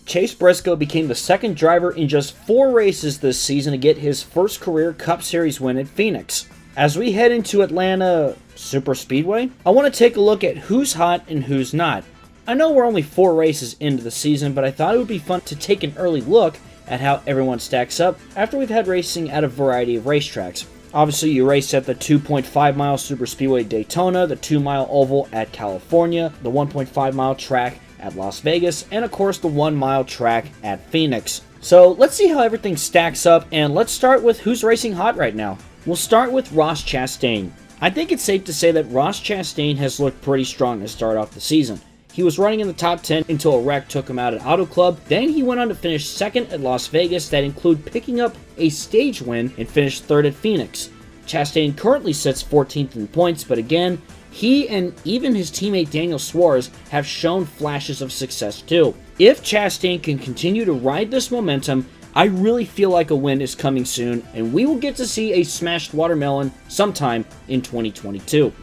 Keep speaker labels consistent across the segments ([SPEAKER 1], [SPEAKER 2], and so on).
[SPEAKER 1] Chase Briscoe became the second driver in just 4 races this season to get his first career Cup Series win at Phoenix. As we head into Atlanta Superspeedway, I want to take a look at who's hot and who's not. I know we're only 4 races into the season, but I thought it would be fun to take an early look at how everyone stacks up after we've had racing at a variety of racetracks. Obviously, you race at the 2.5-mile Superspeedway Daytona, the 2-mile oval at California, the 1.5-mile track at Las Vegas, and of course the 1-mile track at Phoenix. So let's see how everything stacks up, and let's start with who's racing hot right now. We'll start with Ross Chastain. I think it's safe to say that Ross Chastain has looked pretty strong to start off the season. He was running in the top 10 until a wreck took him out at Auto Club. Then he went on to finish second at Las Vegas, that included picking up a stage win, and finished third at Phoenix. Chastain currently sits 14th in points, but again, he and even his teammate Daniel Suarez have shown flashes of success too. If Chastain can continue to ride this momentum, I really feel like a win is coming soon, and we will get to see a smashed watermelon sometime in 2022.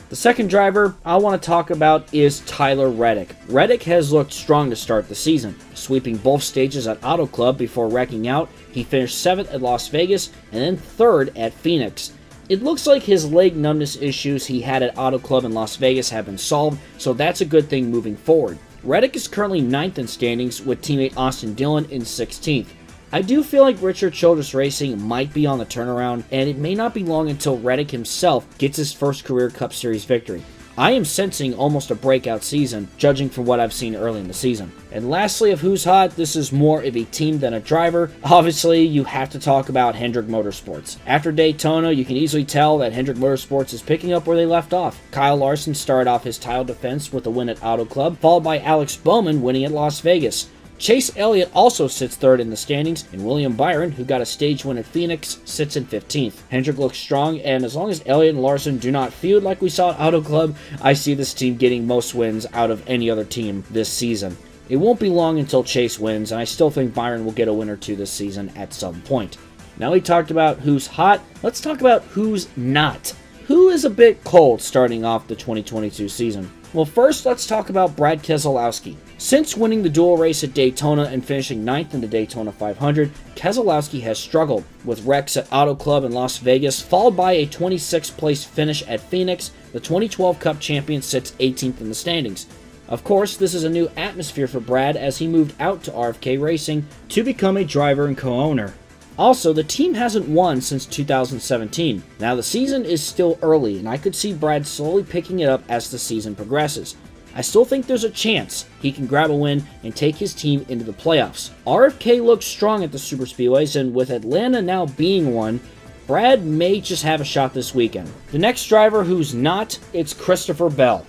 [SPEAKER 1] The second driver I want to talk about is Tyler Reddick. Reddick has looked strong to start the season, sweeping both stages at Auto Club before wrecking out. He finished 7th at Las Vegas and then 3rd at Phoenix. It looks like his leg numbness issues he had at Auto Club in Las Vegas have been solved, so that's a good thing moving forward. Reddick is currently 9th in standings with teammate Austin Dillon in 16th. I do feel like Richard Childress Racing might be on the turnaround, and it may not be long until Reddick himself gets his first career Cup Series victory. I am sensing almost a breakout season, judging from what I've seen early in the season. And lastly, of who's hot, this is more of a team than a driver. Obviously, you have to talk about Hendrick Motorsports. After Daytona, you can easily tell that Hendrick Motorsports is picking up where they left off. Kyle Larson started off his title defense with a win at Auto Club, followed by Alex Bowman winning at Las Vegas. Chase Elliott also sits 3rd in the standings, and William Byron, who got a stage win at Phoenix, sits in 15th. Hendrick looks strong, and as long as Elliott and Larson do not feud like we saw at Auto Club, I see this team getting most wins out of any other team this season. It won't be long until Chase wins, and I still think Byron will get a win or two this season at some point. Now we talked about who's hot, let's talk about who's not. Who is a bit cold starting off the 2022 season? Well, first, let's talk about Brad Keselowski. Since winning the dual race at Daytona and finishing 9th in the Daytona 500, Keselowski has struggled with wrecks at Auto Club in Las Vegas, followed by a 26th place finish at Phoenix. The 2012 Cup champion sits 18th in the standings. Of course, this is a new atmosphere for Brad as he moved out to RFK Racing to become a driver and co-owner. Also, the team hasn't won since 2017. Now, the season is still early, and I could see Brad slowly picking it up as the season progresses. I still think there's a chance he can grab a win and take his team into the playoffs. RFK looks strong at the Superspeedways, and with Atlanta now being one, Brad may just have a shot this weekend. The next driver who's not, it's Christopher Bell.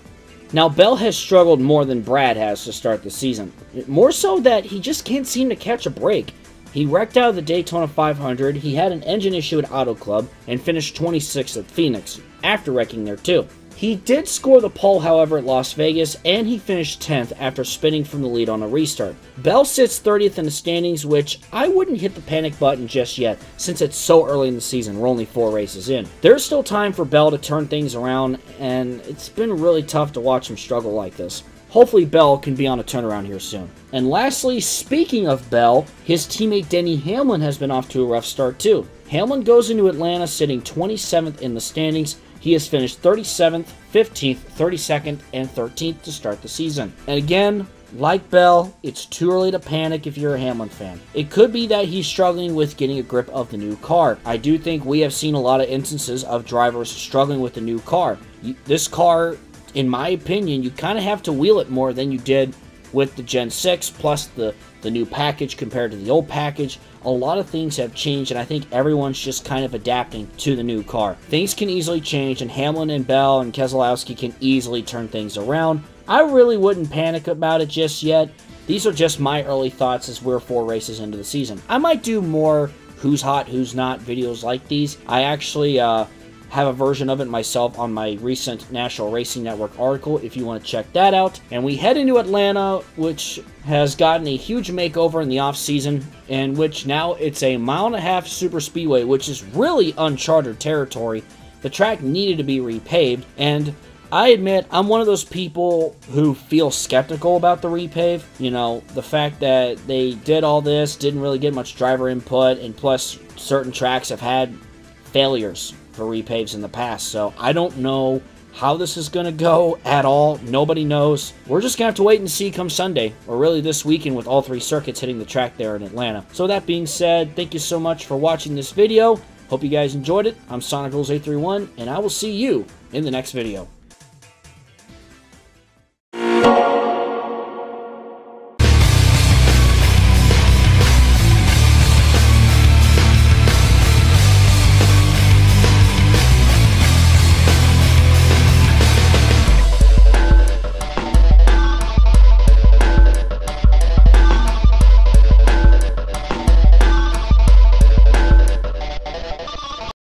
[SPEAKER 1] Now, Bell has struggled more than Brad has to start the season. More so that he just can't seem to catch a break. He wrecked out of the Daytona 500, he had an engine issue at Auto Club, and finished 26th at Phoenix, after wrecking there too. He did score the pole, however, at Las Vegas, and he finished 10th after spinning from the lead on a restart. Bell sits 30th in the standings, which I wouldn't hit the panic button just yet, since it's so early in the season, we're only 4 races in. There's still time for Bell to turn things around, and it's been really tough to watch him struggle like this. Hopefully Bell can be on a turnaround here soon. And lastly, speaking of Bell, his teammate Denny Hamlin has been off to a rough start too. Hamlin goes into Atlanta sitting 27th in the standings. He has finished 37th, 15th, 32nd, and 13th to start the season. And again, like Bell, it's too early to panic if you're a Hamlin fan. It could be that he's struggling with getting a grip of the new car. I do think we have seen a lot of instances of drivers struggling with the new car. This car, in my opinion, you kind of have to wheel it more than you did with the Gen 6, plus the new package compared to the old package. A lot of things have changed, and I think everyone's just kind of adapting to the new car. Things can easily change, and Hamlin and Bell and Keselowski can easily turn things around. I really wouldn't panic about it just yet. These are just my early thoughts as we're 4 races into the season. I might do more who's hot, who's not videos like these. I actually have a version of it myself on my recent National Racing Network article if you want to check that out. And we head into Atlanta, which has gotten a huge makeover in the off-season, in which now it's a 1.5 mile super speedway, which is really uncharted territory. The track needed to be repaved, and I admit I'm one of those people who feel skeptical about the repave. You know, the fact that they did all this, didn't really get much driver input, and plus certain tracks have had failures for repaves in the past. So I don't know how this is going to go at all. Nobody knows. We're just going to have to wait and see come Sunday, or really this weekend with all 3 circuits hitting the track there in Atlanta. So that being said, thank you so much for watching this video. Hope you guys enjoyed it. I'm SonicGoals831, and I will see you in the next video.